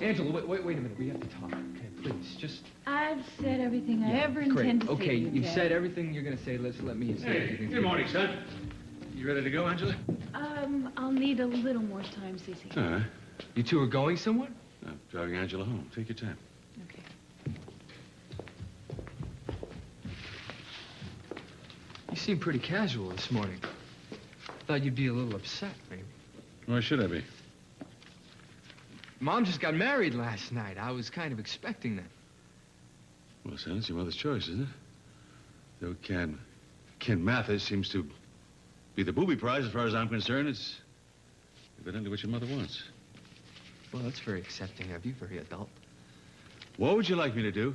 Angela, wait a minute. We have to talk. Okay, please, just... I've said everything I ever intend to say. Okay, you've said everything you're going to say. Let me say everything. Good morning, son. You ready to go, Angela? I'll need a little more time, Cece. All right. You two are going somewhere? I'm driving Angela home. Take your time. Okay. You seem pretty casual this morning. Thought you'd be a little upset, maybe. Why should I be? Mom just got married last night. I was kind of expecting that. Well, son, it's your mother's choice, isn't it? Though Ken Mathis seems to be the booby prize as far as I'm concerned. It's evidently what your mother wants. Well, that's very accepting of you, very adult. What would you like me to do?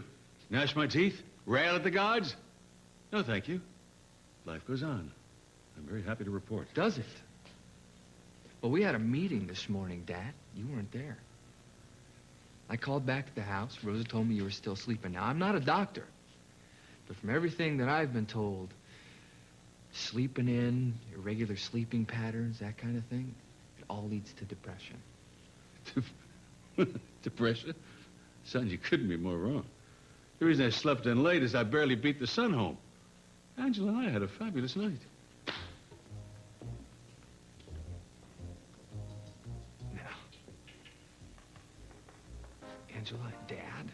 Gnash my teeth? Rail at the gods? No, thank you. Life goes on. I'm very happy to report. Does it? Well, we had a meeting this morning, Dad. You weren't there. I called back to the house. Rosa told me you were still sleeping. Now, I'm not a doctor, but from everything that I've been told, sleeping in, irregular sleeping patterns, that kind of thing, it all leads to depression. Depression? Son, you couldn't be more wrong. The reason I slept in late is I barely beat the sun home. Angela and I had a fabulous night. Now, Angela, Dad?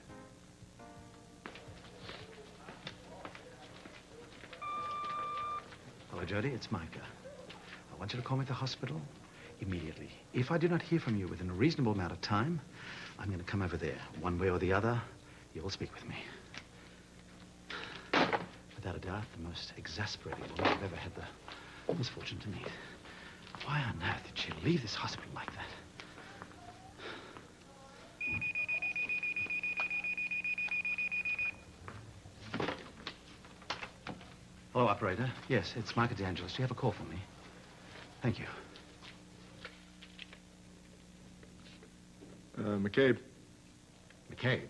Hello, Jody, it's Micah. I want you to call me at the hospital immediately. If I do not hear from you within a reasonable amount of time, I'm going to come over there. One way or the other, you will speak with me. Without a doubt, the most exasperating woman I've ever had the misfortune to meet. Why on earth did she leave this hospital like that? Hello, operator. Yes, it's Micah DeAngelis. Do you have a call for me? Thank you. McCabe. McCabe?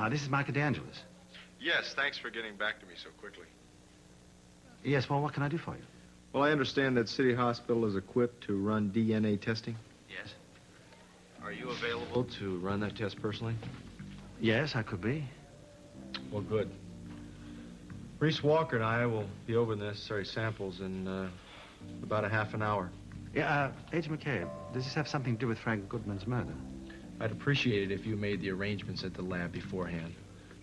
This is Micah DeAngelis. Yes, thanks for getting back to me so quickly. Yes, well, what can I do for you? Well, I understand that City Hospital is equipped to run DNA testing. Yes. Are you available to run that test personally? Yes, I could be. Well, good. Reese Walker and I will be over the necessary samples in about a half an hour. Yeah, Agent McCabe, does this have something to do with Frank Goodman's murder? I'd appreciate it if you made the arrangements at the lab beforehand.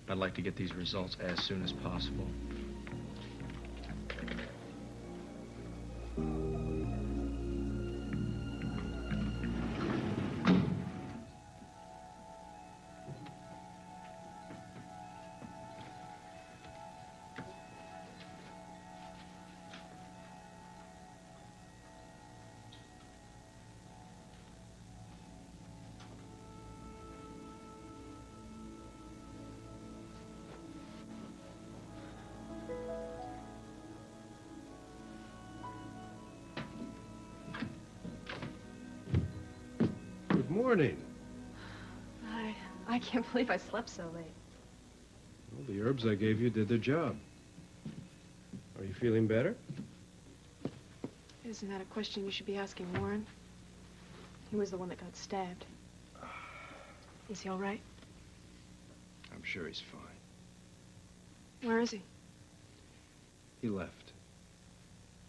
I'd like to get these results as soon as possible. Morning. I can't believe I slept so late. Well, the herbs I gave you did their job. Are you feeling better? Isn't that a question you should be asking Warren? He was the one that got stabbed. Is he all right? I'm sure he's fine. Where is he? He left.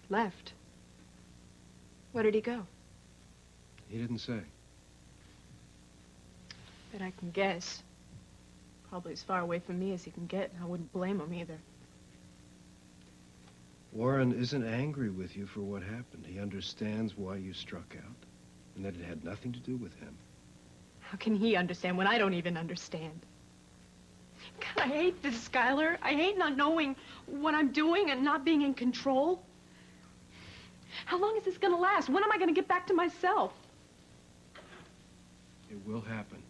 Left? Where did he go? He didn't say. But I can guess. Probably as far away from me as he can get, and I wouldn't blame him either. Warren isn't angry with you for what happened. He understands why you struck out, and that it had nothing to do with him. How can he understand when I don't even understand? God, I hate this, Skylar. I hate not knowing what I'm doing and not being in control. How long is this gonna last? When am I gonna get back to myself? It will happen.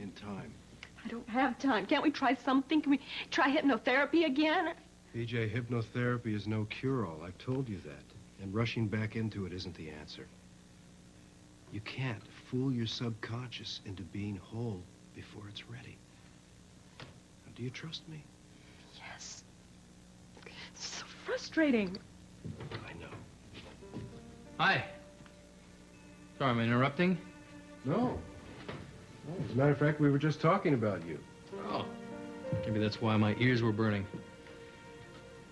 In time. I don't have time. Can't we try something? Can we try hypnotherapy again? BJ, hypnotherapy is no cure-all. I've told you that. And rushing back into it isn't the answer. You can't fool your subconscious into being whole before it's ready. Now, do you trust me? Yes. It's so frustrating. I know. Hi. Sorry, I'm interrupting. No. Oh, as a matter of fact, we were just talking about you. Oh. Maybe that's why my ears were burning.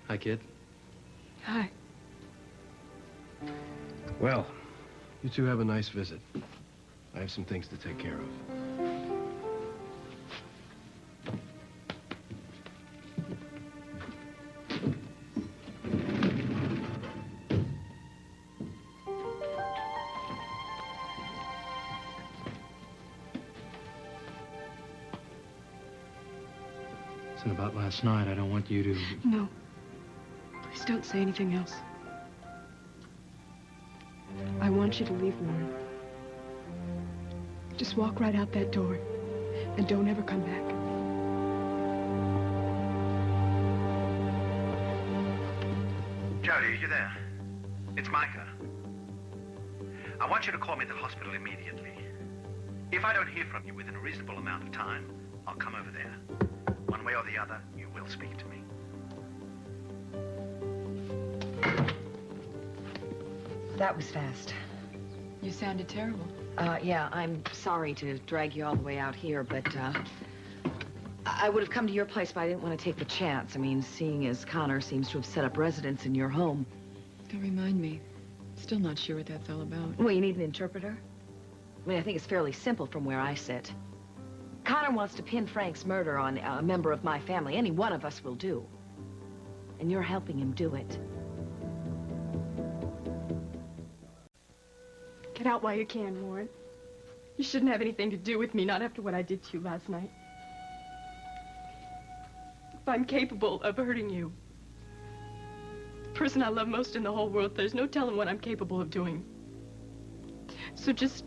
Hi, kid. Hi. Well, you two have a nice visit. I have some things to take care of. Listen, about last night, I don't want you to... No. Please don't say anything else. I want you to leave, Warren. Just walk right out that door and don't ever come back. Jody, are you there? It's Micah. I want you to call me at the hospital immediately. If I don't hear from you within a reasonable amount of time, I'll come over there. One way or the other, you will speak to me. That was fast. You sounded terrible. Yeah, I'm sorry to drag you all the way out here, but, I would have come to your place, but I didn't want to take the chance. I mean, seeing as Connor seems to have set up residence in your home. Don't remind me. Still not sure what that's all about. Well, you need an interpreter? I mean, I think it's fairly simple from where I sit. Connor wants to pin Frank's murder on a member of my family. Any one of us will do. And you're helping him do it. Get out while you can, Warren. You shouldn't have anything to do with me, not after what I did to you last night. If I'm capable of hurting you, the person I love most in the whole world, there's no telling what I'm capable of doing. So just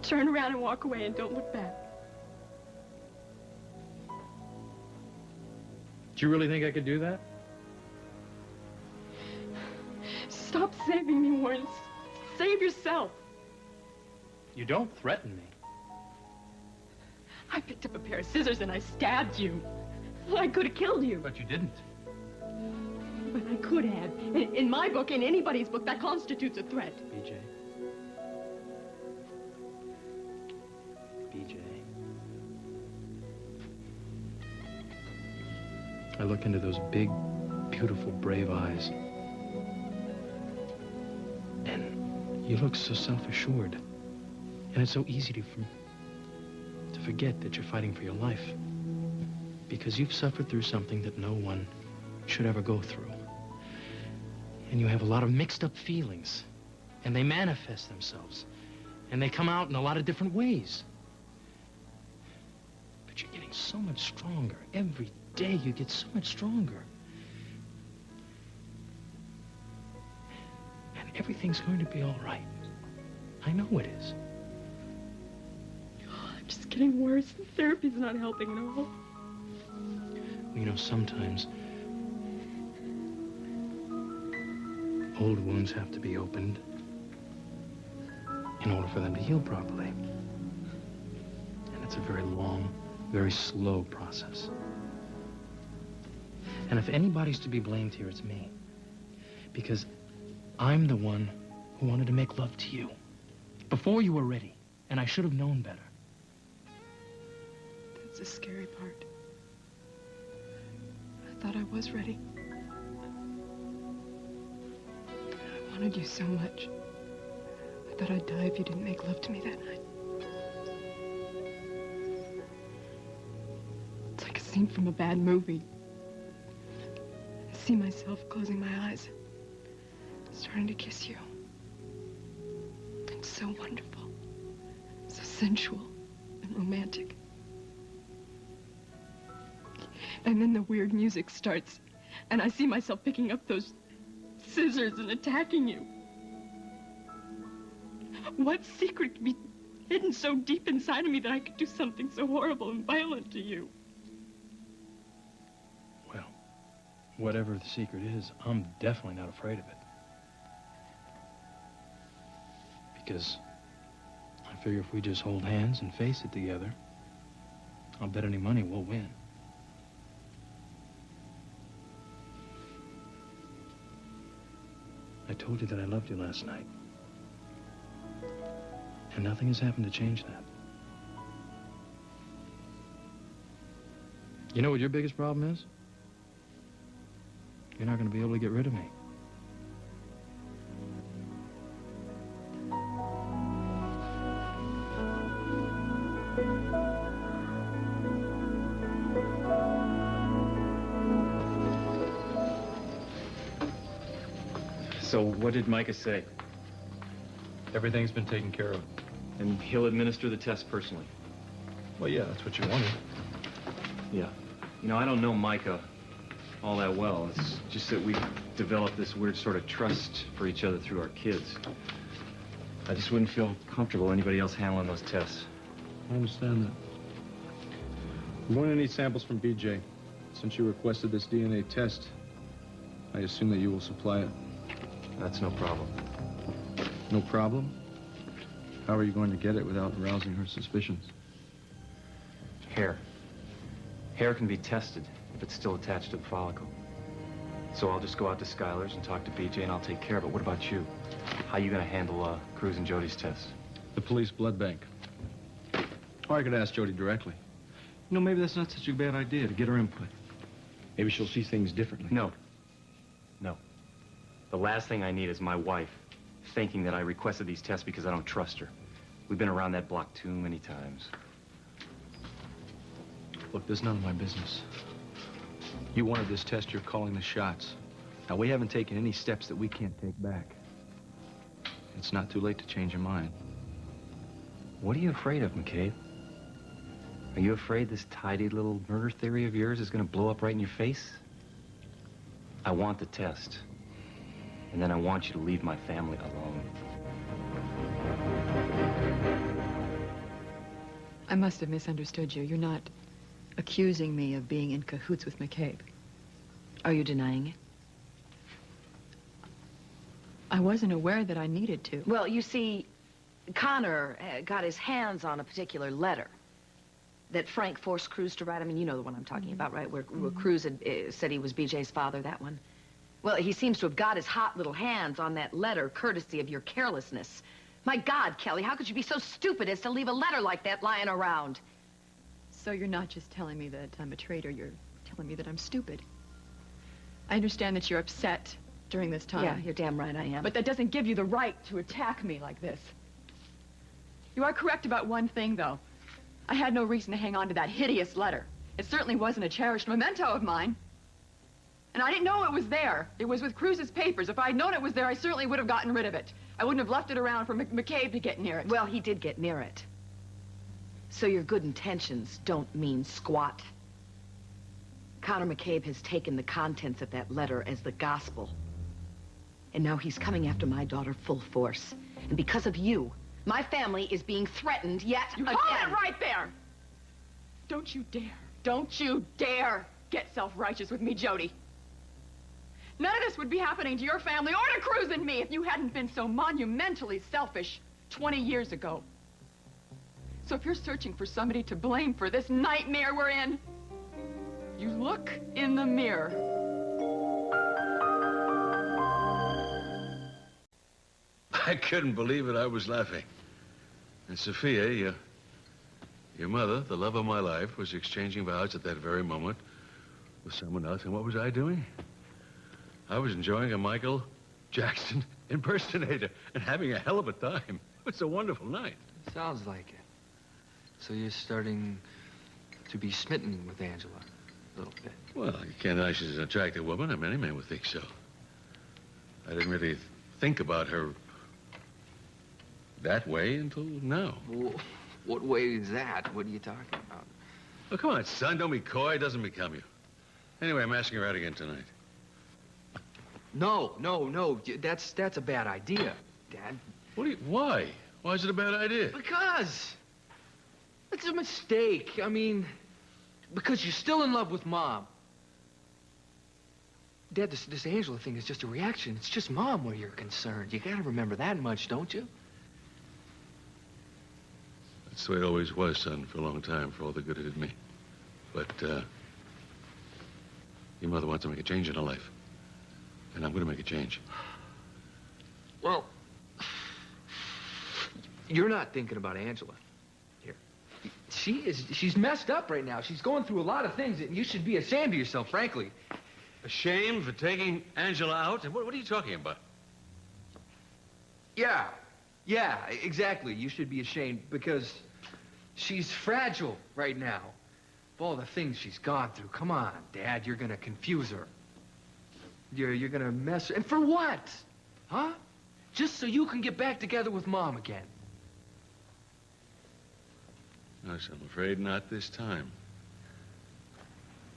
turn around and walk away and don't look back. Do you really think I could do that? Stop saving me, Warren. Save yourself. You don't threaten me. I picked up a pair of scissors and I stabbed you. I could have killed you. But you didn't. But I could have. In my book, in anybody's book, that constitutes a threat. BJ. BJ. I look into those big, beautiful, brave eyes. And you look so self-assured. And it's so easy to forget that you're fighting for your life. Because you've suffered through something that no one should ever go through. And you have a lot of mixed up feelings. And they manifest themselves. And they come out in a lot of different ways. But you're getting so much stronger. Every day you get so much stronger. And everything's going to be all right. I know it is. I'm just getting worse. Therapy's not helping at all. You know, sometimes old wounds have to be opened in order for them to heal properly. And it's a very long, very slow process. And if anybody's to be blamed here, it's me. Because I'm the one who wanted to make love to you before you were ready, and I should have known better. That's the scary part. I thought I was ready. I wanted you so much. I thought I'd die if you didn't make love to me that night. It's like a scene from a bad movie. I see myself closing my eyes, starting to kiss you. It's so wonderful, so sensual and romantic. And then the weird music starts, and I see myself picking up those scissors and attacking you. What secret could be hidden so deep inside of me that I could do something so horrible and violent to you? Well, whatever the secret is, I'm definitely not afraid of it. Because I figure if we just hold hands and face it together, I'll bet any money we'll win. I told you that I loved you last night. And nothing has happened to change that. You know what your biggest problem is? You're not going to be able to get rid of me. So what did Micah say? Everything's been taken care of. And he'll administer the test personally? Well, yeah, that's what you wanted. Yeah. You know, I don't know Micah all that well. It's just that we've developed this weird sort of trust for each other through our kids. I just wouldn't feel comfortable anybody else handling those tests. I understand that. I'm going to need samples from B J. Since you requested this DNA test, I assume that you will supply it. That's no problem. No problem? How are you going to get it without arousing her suspicions? Hair. Hair can be tested if it's still attached to the follicle. So I'll just go out to Schuyler's and talk to BJ and I'll take care of it. What about you? How are you going to handle Cruz and Jody's tests? The police blood bank. Or I could ask Jody directly. You know, maybe that's not such a bad idea to get her input. Maybe she'll see things differently. No. No. The last thing I need is my wife thinking that I requested these tests because I don't trust her. We've been around that block too many times. Look, this is none of my business. You wanted this test, you're calling the shots. Now, we haven't taken any steps that we can't take back. It's not too late to change your mind. What are you afraid of, McCabe? Are you afraid this tidy little murder theory of yours is going to blow up right in your face? I want the test. And then I want you to leave my family alone. I must have misunderstood you. You're not accusing me of being in cahoots with McCabe. Are you denying it? I wasn't aware that I needed to. Well, you see, Connor got his hands on a particular letter that Frank forced Cruz to write. I mean, you know the one I'm talking about, right? Where Cruz had said he was BJ's father, that one. Well, he seems to have got his hot little hands on that letter, courtesy of your carelessness. My God, Kelly, how could you be so stupid as to leave a letter like that lying around? So you're not just telling me that I'm a traitor, you're telling me that I'm stupid. I understand that you're upset during this time. Yeah, you're damn right I am. But that doesn't give you the right to attack me like this. You are correct about one thing, though. I had no reason to hang on to that hideous letter. It certainly wasn't a cherished memento of mine. And I didn't know it was there. It was with Cruz's papers. If I'd known it was there, I certainly would have gotten rid of it. I wouldn't have left it around for McCabe to get near it. Well, he did get near it. So your good intentions don't mean squat. Connor McCabe has taken the contents of that letter as the gospel. And now he's coming after my daughter full force. And because of you, my family is being threatened yet again. Hold it right there! Don't you dare get self-righteous with me, Jody. None of this would be happening to your family or to Cruz and me if you hadn't been so monumentally selfish 20 years ago. So if you're searching for somebody to blame for this nightmare we're in, you look in the mirror. I couldn't believe it. I was laughing. And Sophia, your mother, the love of my life, was exchanging vows at that very moment with someone else. And what was I doing? I was enjoying a Michael Jackson impersonator and having a hell of a time. It was a wonderful night. Sounds like it. So you're starting to be smitten with Angela a little bit. Well, you can't deny she's an attractive woman. I mean, any man would think so. I didn't really think about her that way until now. Well, what way is that? What are you talking about? Oh, come on, son. Don't be coy. It doesn't become you. Anyway, I'm asking her out again tonight. No. That's a bad idea, Dad. Why? Why is it a bad idea? Because it's a mistake. I mean, because you're still in love with Mom. Dad, this Angela thing is just a reaction. It's just Mom where you're concerned. You gotta remember that much, don't you? That's the way it always was, son, for a long time, for all the good it did me. But, your mother wants to make a change in her life. And I'm gonna make a change. Well, you're not thinking about Angela here. she's messed up right now. She's going through a lot of things, and you should be ashamed of yourself, frankly. Ashamed for taking Angela out? What are you talking about? Yeah, exactly. You should be ashamed because she's fragile right now. Of all the things she's gone through. Come on, Dad, you're gonna confuse her. You're gonna mess her. And for what? Huh? Just so you can get back together with Mom again. Yes, I'm afraid not this time.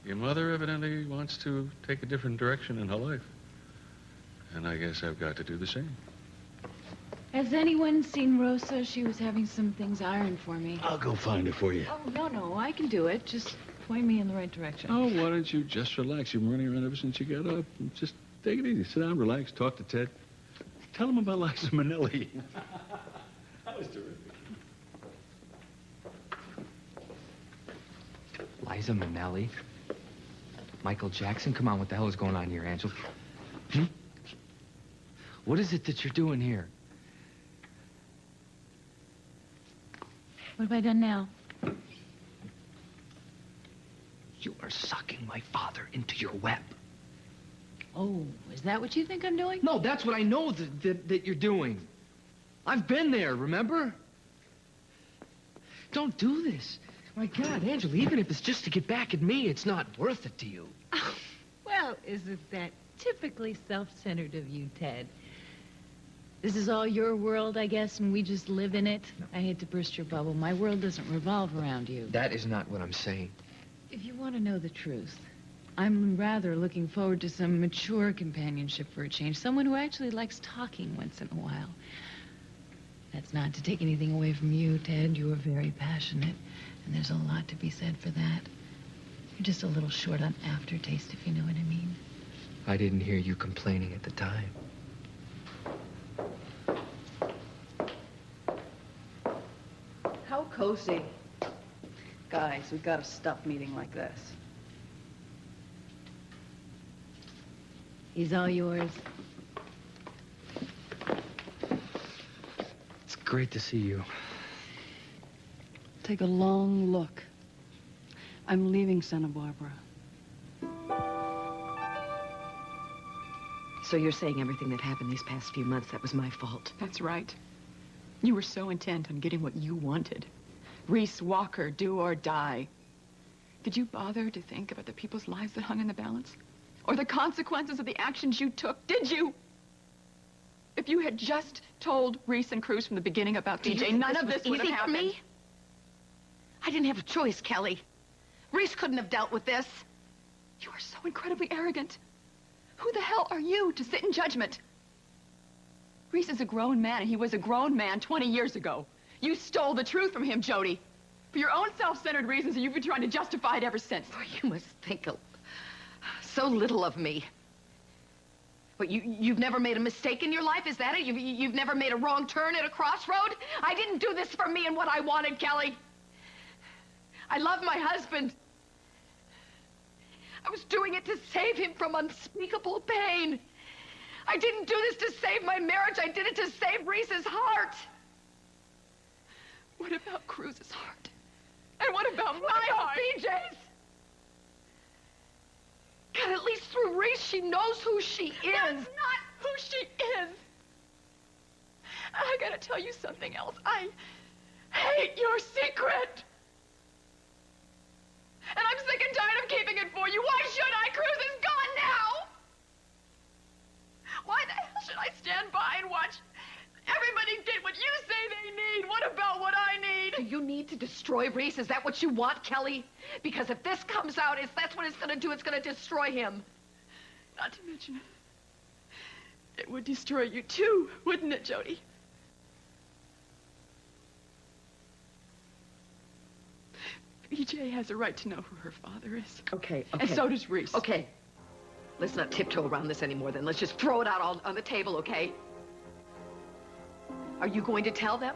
Your mother evidently wants to take a different direction in her life. And I guess I've got to do the same. Has anyone seen Rosa? She was having some things ironed for me. I'll go find her for you. Oh, no, I can do it. Just point me in the right direction. Oh, why don't you just relax? You've been running around ever since you got up. Just take it easy. Sit down, relax, talk to Ted. Tell him about Liza Minnelli. That was terrific. Liza Minnelli? Michael Jackson? Come on, what the hell is going on here, Angela? What is it that you're doing here? What have I done now? You are sucking my father into your web. Oh, is that what you think I'm doing? No, that's what I know that you're doing. I've been there, remember? Don't do this. My God, Angela, even if it's just to get back at me, it's not worth it to you. Oh, well, isn't that typically self-centered of you, Ted? This is all your world, I guess, and we just live in it. No. I hate to burst your bubble. My world doesn't revolve around you. That is not what I'm saying. If you want to know the truth, I'm rather looking forward to some mature companionship for a change. Someone who actually likes talking once in a while. That's not to take anything away from you, Ted. You are very passionate, and there's a lot to be said for that. You're just a little short on aftertaste, if you know what I mean. I didn't hear you complaining at the time. How cozy. Guys, we've got to stop meeting like this. He's all yours. It's great to see you. Take a long look. I'm leaving Santa Barbara. So you're saying everything that happened these past few months, that was my fault? That's right. You were so intent on getting what you wanted. Reese Walker, do or die. Did you bother to think about the people's lives that hung in the balance? Or the consequences of the actions you took? Did you? If you had just told Reese and Cruz from the beginning about DJ, none of this would have happened. For me? I didn't have a choice, Kelly. Reese couldn't have dealt with this. You are so incredibly arrogant. Who the hell are you to sit in judgment? Reese is a grown man, and he was a grown man 20 years ago. You stole the truth from him, Jody. For your own self-centered reasons, and you've been trying to justify it ever since. Oh, you must think so little of me. But you've never made a mistake in your life, is that it? You've never made a wrong turn at a crossroad? I didn't do this for me and what I wanted, Kelly. I love my husband. I was doing it to save him from unspeakable pain. I didn't do this to save my marriage. I did it to save Reese's heart. What about Cruz's heart? And what about my heart? BJ's. God, at least through Reese, she knows who she is. That's not who she is. I gotta tell you something else. I hate your secret. And I'm sick and tired of keeping it for you. Why should I? Cruz is gone now. Why the hell should I stand by and watch everybody get what you say they need? What about what I need? Do you need to destroy Reese? Is that what you want, Kelly? Because if this comes out, that's what it's going to do. It's going to destroy him. Not to mention, it would destroy you too, wouldn't it, Jody? BJ has a right to know who her father is. Okay. And so does Reese. Okay. Let's not tiptoe around this anymore, then. Let's just throw it out all on the table, okay? Are you going to tell them?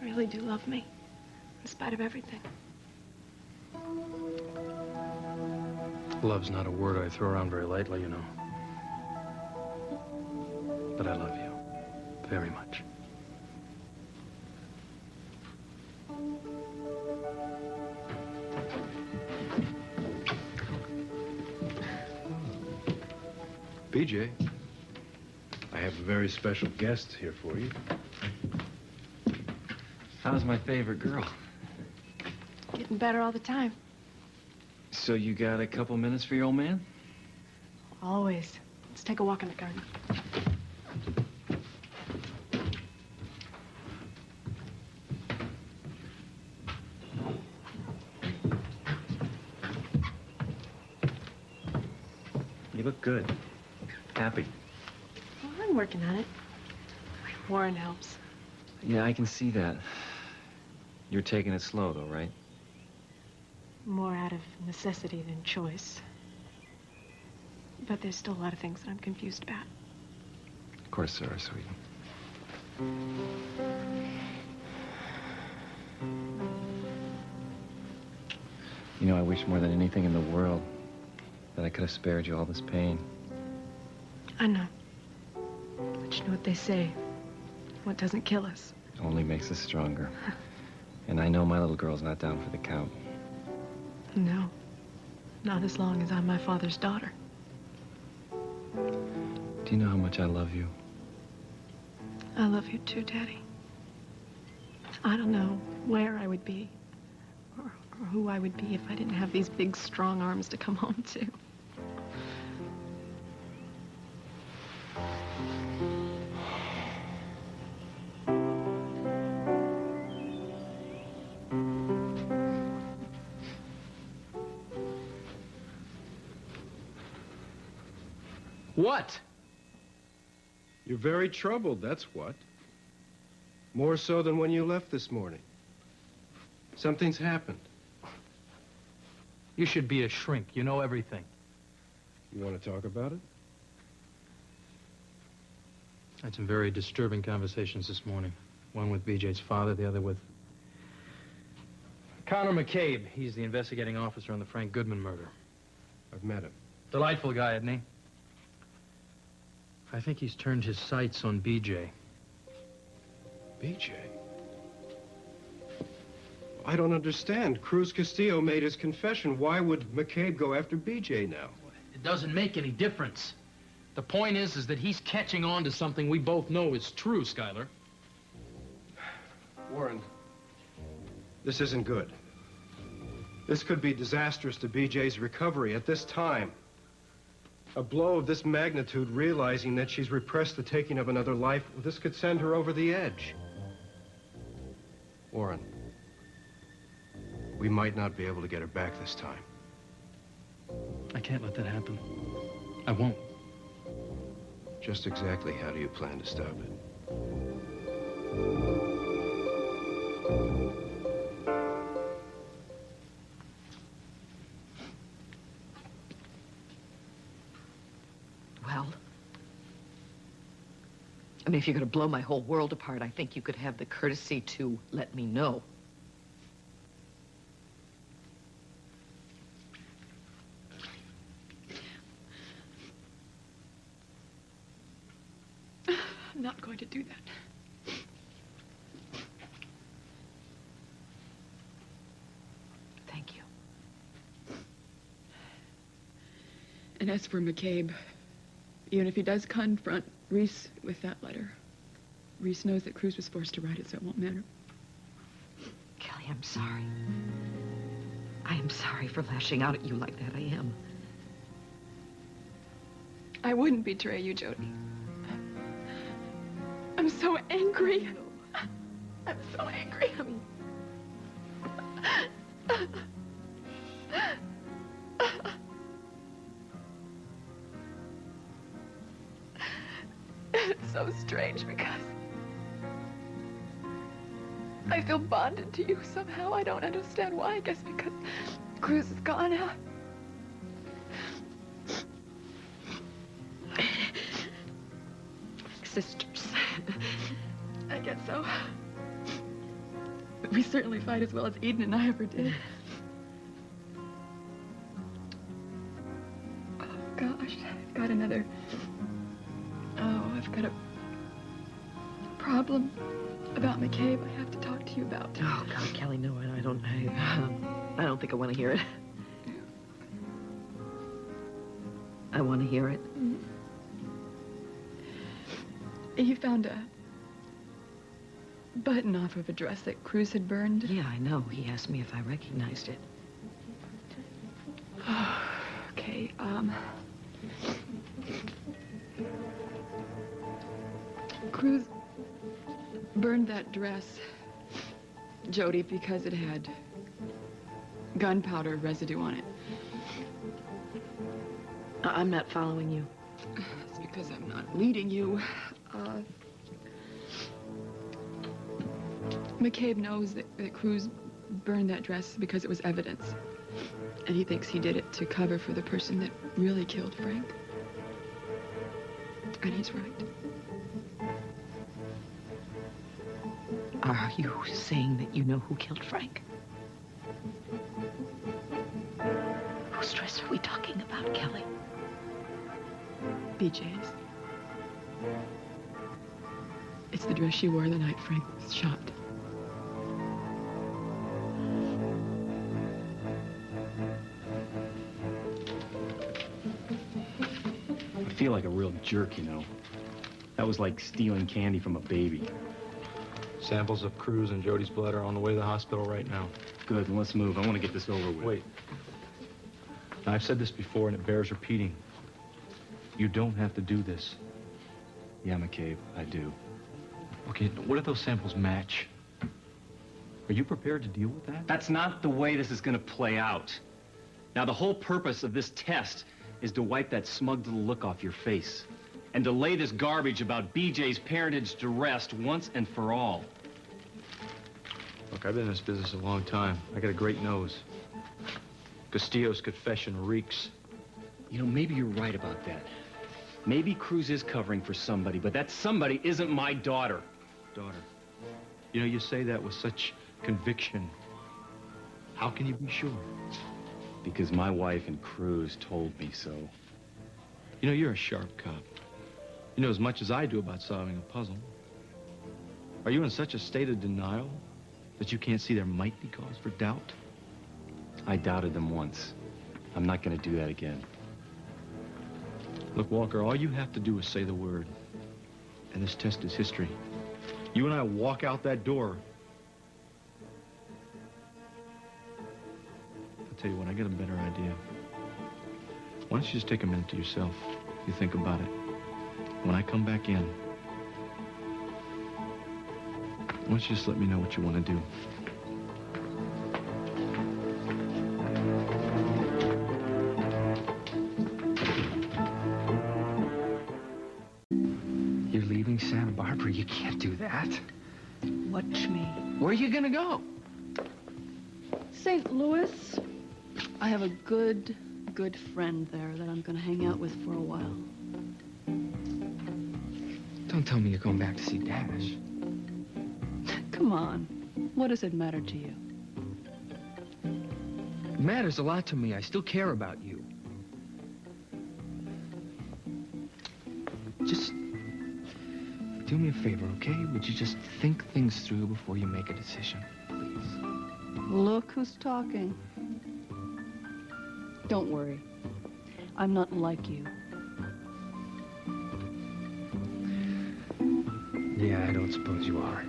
You really do love me, in spite of everything. Love's not a word I throw around very lightly, you know. But I love you very much. B Jay, I have a very special guest here for you. How's my favorite girl? Getting better all the time. So you got a couple minutes for your old man? Always. Let's take a walk in the garden. You look good. Happy. Well, I'm working on it. Warren helps. Yeah, I can see that. You're taking it slow, though, right? More out of necessity than choice. But there's still a lot of things that I'm confused about. Of course there are, sweetie. You know, I wish more than anything in the world that I could have spared you all this pain. I know. But you know what they say. What doesn't kill us Only makes us stronger. And I know my little girl's not down for the count. No. Not as long as I'm my father's daughter. Do you know how much I love you? I love you too, Daddy. I don't know where I would be or who I would be if I didn't have these big, strong arms to come home to. What? You're very troubled, that's what. More so than when you left this morning. Something's happened. You should be a shrink. You know everything. You want to talk about it? I had some very disturbing conversations this morning. One with B J's father, the other with Connor McCabe. He's the investigating officer on the Frank Goodman murder. I've met him. Delightful guy, isn't he? I think he's turned his sights on B J. B J? I don't understand. Cruz Castillo made his confession. Why would McCabe go after B J now? It doesn't make any difference. The point is that he's catching on to something we both know is true, Skylar. Warren, this isn't good. This could be disastrous to B J's recovery at this time. A blow of this magnitude, realizing that she's repressed the taking of another life, this could send her over the edge. Warren, we might not be able to get her back this time. I can't let that happen. I won't. Just exactly how do you plan to stop it? Well, I mean, if you're going to blow my whole world apart, I think you could have the courtesy to let me know. I'm not going to do that. Thank you. And as for McCabe, even if he does confront Reese with that letter, Reese knows that Cruz was forced to write it, so it won't matter. Kelly, I'm sorry. I am sorry for lashing out at you like that. I am. I wouldn't betray you, Jody. I'm so angry. I'm so angry. It's so strange because I feel bonded to you somehow. I don't understand why. I guess because Cruz is gone now. Sisters. I guess so. But we certainly fight as well as Eden and I ever did. got another... Oh, I've got a problem about McCabe I have to talk to you about. Oh, God, Kelly, no, I don't think I want to hear it. I want to hear it. Mm-hmm. You found a button off of a dress that Cruz had burned? Yeah, I know. He asked me if I recognized it. Okay, Cruz burned that dress, Jody, because it had gunpowder residue on it. I'm not following you. It's because I'm not leading you. McCabe knows that Cruz burned that dress because it was evidence. And he thinks he did it to cover for the person that really killed Frank. And he's right. Are you saying that you know who killed Frank? Whose dress are we talking about, Kelly? B J's. It's the dress she wore the night Frank was shot. I feel like a real jerk, you know. That was like stealing candy from a baby. Samples of Cruz and Jody's blood are on the way to the hospital right now. Good, then let's move. I want to get this over with. Wait. Now, I've said this before, and it bears repeating. You don't have to do this. Yeah, McCabe, I do. Okay, what if those samples match? Are you prepared to deal with that? That's not the way this is going to play out. Now, the whole purpose of this test is to wipe that smug little look off your face and to lay this garbage about BJ's parentage to rest once and for all. Look, I've been in this business a long time. I got a great nose. Castillo's confession reeks. You know, maybe you're right about that. Maybe Cruz is covering for somebody, but that somebody isn't my daughter. Daughter. You know, you say that with such conviction. How can you be sure? Because my wife and Cruz told me so. You know, you're a sharp cop. You know as much as I do about solving a puzzle. Are you in such a state of denial that you can't see there might be cause for doubt? I doubted them once. I'm not going to do that again. Look, Walker, all you have to do is say the word. And this test is history. You and I walk out that door. I'll tell you what, I got a better idea. Why don't you just take a minute to yourself? You think about it. When I come back in, why don't you just let me know what you want to do? You're leaving Santa Barbara? You can't do that. Watch me. Where are you gonna go? St. Louis. I have a good friend there that I'm gonna hang out with for a while. Don't tell me you're going back to see Dash. Come on. What does it matter to you? It matters a lot to me. I still care about you. Just do me a favor, okay? Would you just think things through before you make a decision, please? Look who's talking. Don't worry. I'm not like you. Yeah, I don't suppose you are.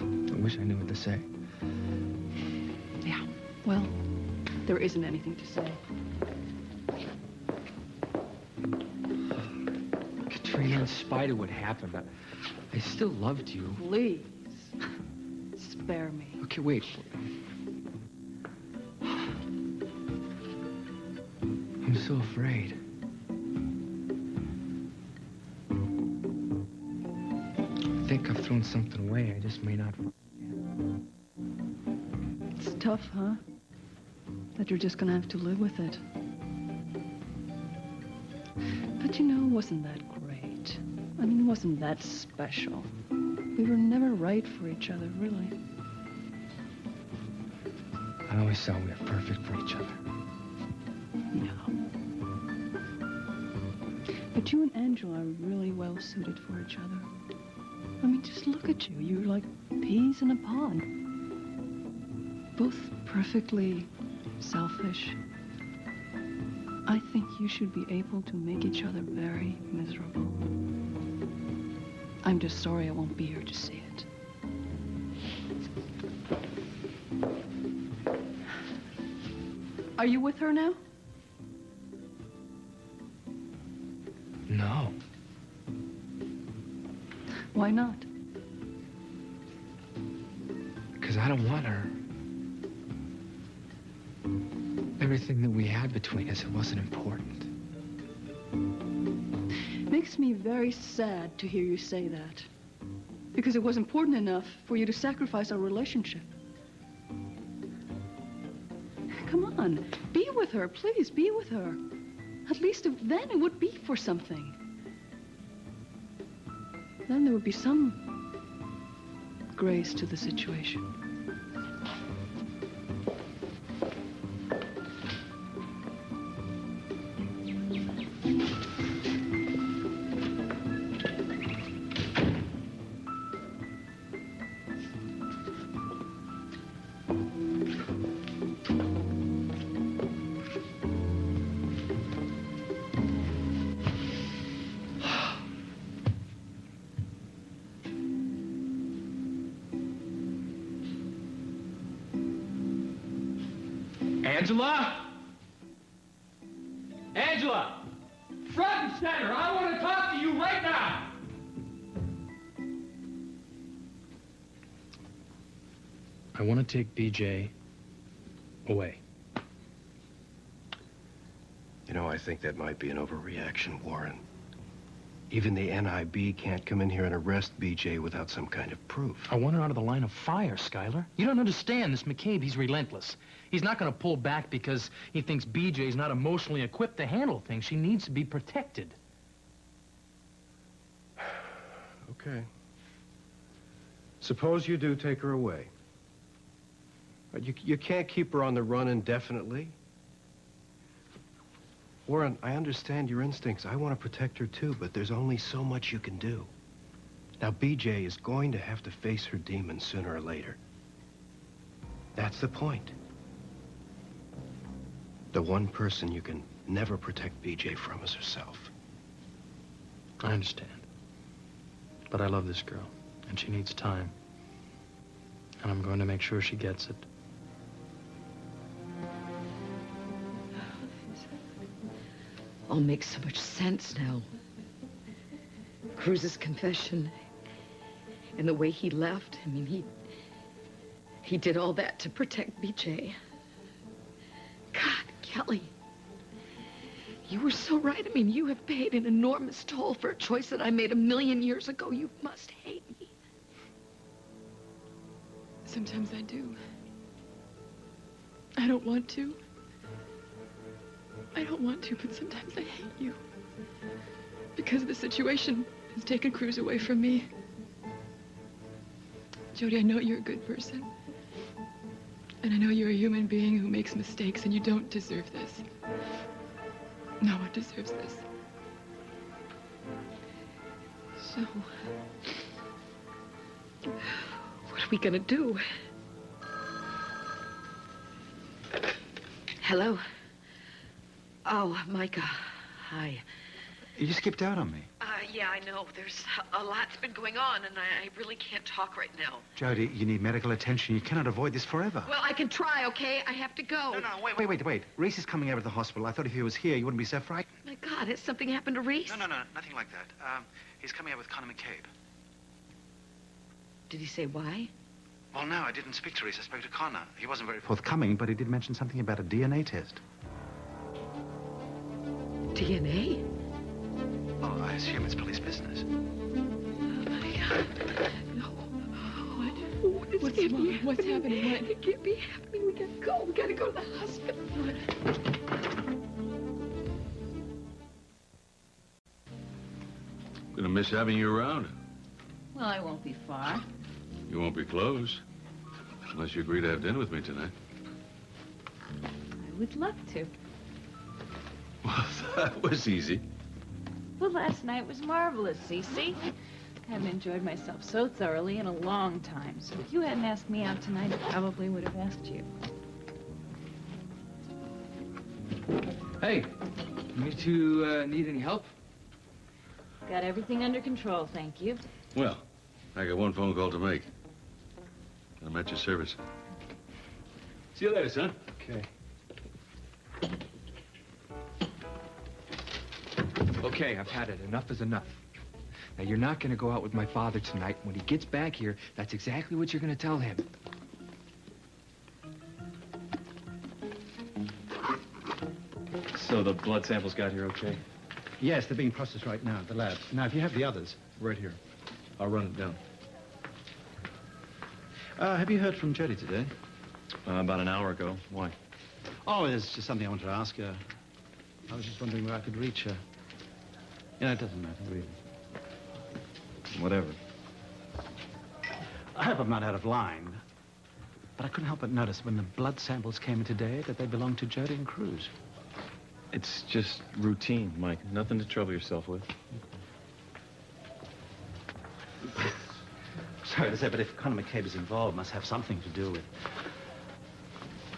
I wish I knew what to say. Yeah, well, there isn't anything to say. Katrina, in spite of what happened, I still loved you. Please, spare me. Okay, wait. I'm so afraid. I think I've thrown something away. I just may not. It's tough, huh? That you're just gonna have to live with it. But you know, wasn't that great? I mean, wasn't that special? We were never right for each other, really. I always thought we were perfect for each other. No. But you and Angela are really well suited for each other. I mean, just look at you. You're like peas in a pod. Both perfectly selfish. I think you should be able to make each other very miserable. I'm just sorry I won't be here to see it. Are you with her now? No. Why not? Because I don't want her. Everything that we had between us, it wasn't important. Makes me very sad to hear you say that. Because it was important enough for you to sacrifice our relationship. Come on, be with her, please, be with her. At least then it would be for something. Then there would be some grace to the situation. Angela? Angela! Front and center! I want to talk to you right now! I want to take BJ away. You know, I think that might be an overreaction, Warren. Even the NIB can't come in here and arrest BJ without some kind of proof. I want her out of the line of fire, Skylar. You don't understand. This McCabe, he's relentless. He's not going to pull back because he thinks BJ's not emotionally equipped to handle things. She needs to be protected. Okay. Suppose you do take her away. But you can't keep her on the run indefinitely. Warren, I understand your instincts. I want to protect her too, but there's only so much you can do. Now, BJ is going to have to face her demons sooner or later. That's the point. The one person you can never protect BJ from is herself. I understand. But I love this girl, and she needs time. And I'm going to make sure she gets it. All makes so much sense now. Cruz's confession and the way he left. I mean, he did all that to protect BJ. God, Kelly, you were so right. I mean, you have paid an enormous toll for a choice that I made 1,000,000 years ago. You must hate me. Sometimes I do. I don't want to. I don't want to, but sometimes I hate you. Because the situation has taken Cruz away from me. Jody, I know you're a good person. And I know you're a human being who makes mistakes, and you don't deserve this. No one deserves this. So, What are we gonna do? Hello? Oh, Micah. Hi. You skipped out on me. Yeah, I know. There's a lot's been going on, and I really can't talk right now. Jody, you need medical attention. You cannot avoid this forever. Well, I can try, okay? I have to go. No, wait. Reese is coming out of the hospital. I thought if he was here, you wouldn't be so frightened. My God, has something happened to Reese? No, nothing like that. He's coming out with Conor McCabe. Did he say why? Well, no, I didn't speak to Reese. I spoke to Conor. He wasn't very forthcoming, but he did mention something about a DNA test. DNA? Oh, I assume it's police business. Oh, my God. No. What's wrong? What's happening? What? It can't be happening. We gotta go. We gotta go to the hospital. Gonna miss having you around. Well, I won't be far. You won't be close. Unless you agree to have dinner with me tonight. would love to. Well, that was easy. Well, last night was marvelous, Cece. I haven't enjoyed myself so thoroughly in a long time. So if you hadn't asked me out tonight, I probably would have asked you. Hey, you two need any help? Got everything under control, thank you. Well, I got one phone call to make. I'm at your service. See you later, son. Okay. Okay, I've had it. Enough is enough. Now, you're not going to go out with my father tonight. When he gets back here, that's exactly what you're going to tell him. So the blood samples got here okay? Yes, they're being processed right now at the lab. Now, if you have the others. Right here. I'll run it down. Have you heard from Jody today? About an hour ago. Why? Oh, there's just something I wanted to ask her. I was just wondering where I could reach her. Yeah, it doesn't matter, really. Whatever. I hope I'm not out of line. But I couldn't help but notice when the blood samples came in today that they belonged to Jody and Cruz. It's just routine, Mike. Nothing to trouble yourself with. Sorry to say, but if Conor McCabe is involved, it must have something to do with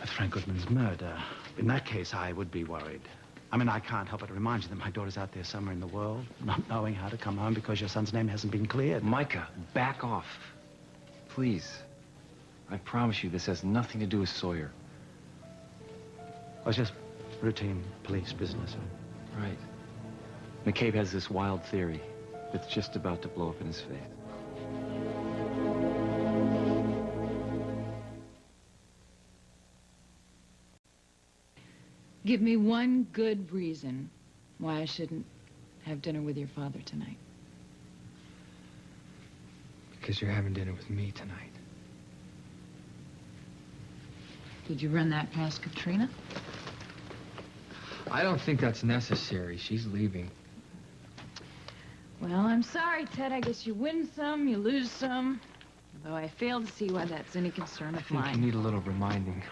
Frank Goodman's murder. In that case, I would be worried. I mean, I can't help but remind you that my daughter's out there somewhere in the world, not knowing how to come home because your son's name hasn't been cleared. Micah, back off. Please. I promise you this has nothing to do with Sawyer. Well, it's just routine police business. Right. McCabe has this wild theory that's just about to blow up in his face. Give me one good reason why I shouldn't have dinner with your father tonight. Because you're having dinner with me tonight. Did you run that past Katrina? I don't think that's necessary. She's leaving. Well, I'm sorry, Ted. I guess you win some, you lose some. Though I fail to see why that's any concern of I think mine. you need a little reminding.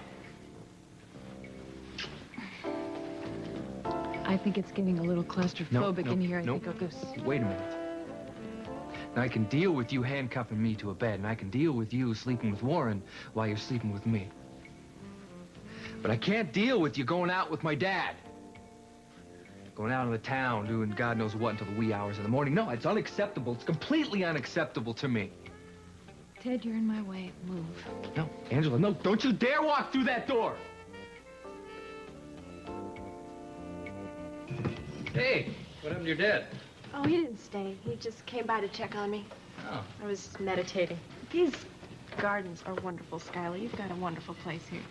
I think it's getting a little claustrophobic in here. I think I'll go... Wait a minute. Now, I can deal with you handcuffing me to a bed, and I can deal with you sleeping with Warren while you're sleeping with me. But I can't deal with you going out with my dad. Going out in the town, doing God knows what until the wee hours of the morning. No, it's unacceptable. It's completely unacceptable to me. Ted, you're in my way. Move. No, Angela, no. Don't you dare walk through that door. Hey, what happened to your dad? Oh, he didn't stay. He just came by to check on me. Oh. I was meditating. These gardens are wonderful, Skylar. You've got a wonderful place here.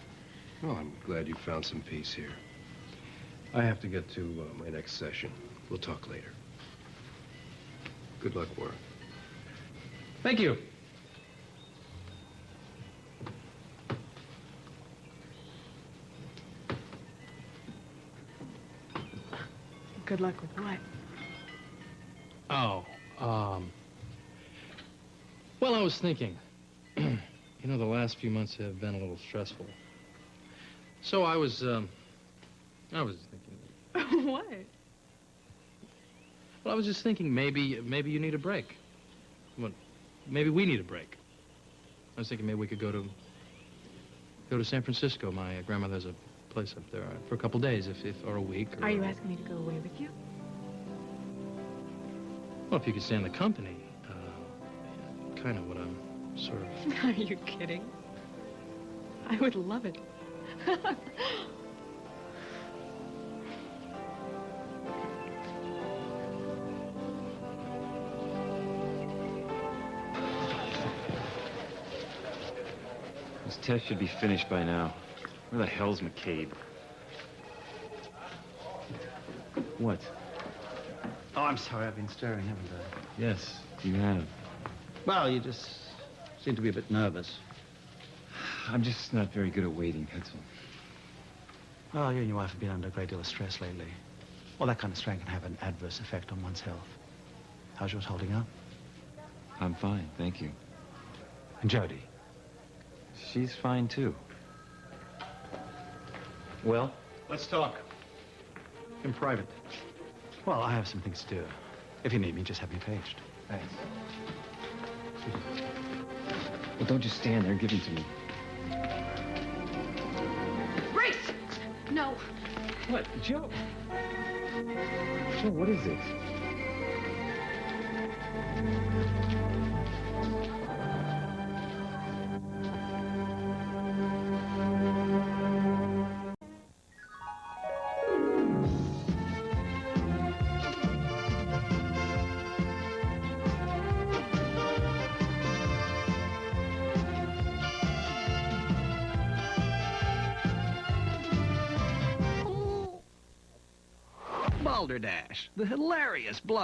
Well, I'm glad you found some peace here. I have to get to my next session. We'll talk later. Good luck, Warren. Thank you. Good luck with what? Oh, well, I was thinking, you know, the last few months have been a little stressful. So I was thinking. What? Well, I was just thinking maybe you need a break. Well, maybe we need a break. I was thinking maybe we could go to San Francisco. My grandmother has a place up there for a couple days, or a week. Or Are you asking me to go away with you? Well, if you could stand the company, kind of what I'm sort of... Are you kidding? I would love it. This test should be finished by now. Where the hell's McCabe? What? Oh, I'm sorry. I've been stirring, haven't I? Yes, you have. Well, you just seem to be a bit nervous. I'm just not very good at waiting, that's all. Well, you and your wife have been under a great deal of stress lately. Well, that kind of strain can have an adverse effect on one's health. How's yours holding up? I'm fine, thank you. And Jody? She's fine, too. Well, Let's talk. In private. Well, I have some things to do. If you need me, just have me paged. Thanks. Well, don't just stand there. Give them to me. Grace! No. What? Joe? Joe, what is it? Balderdash, the hilarious bluff.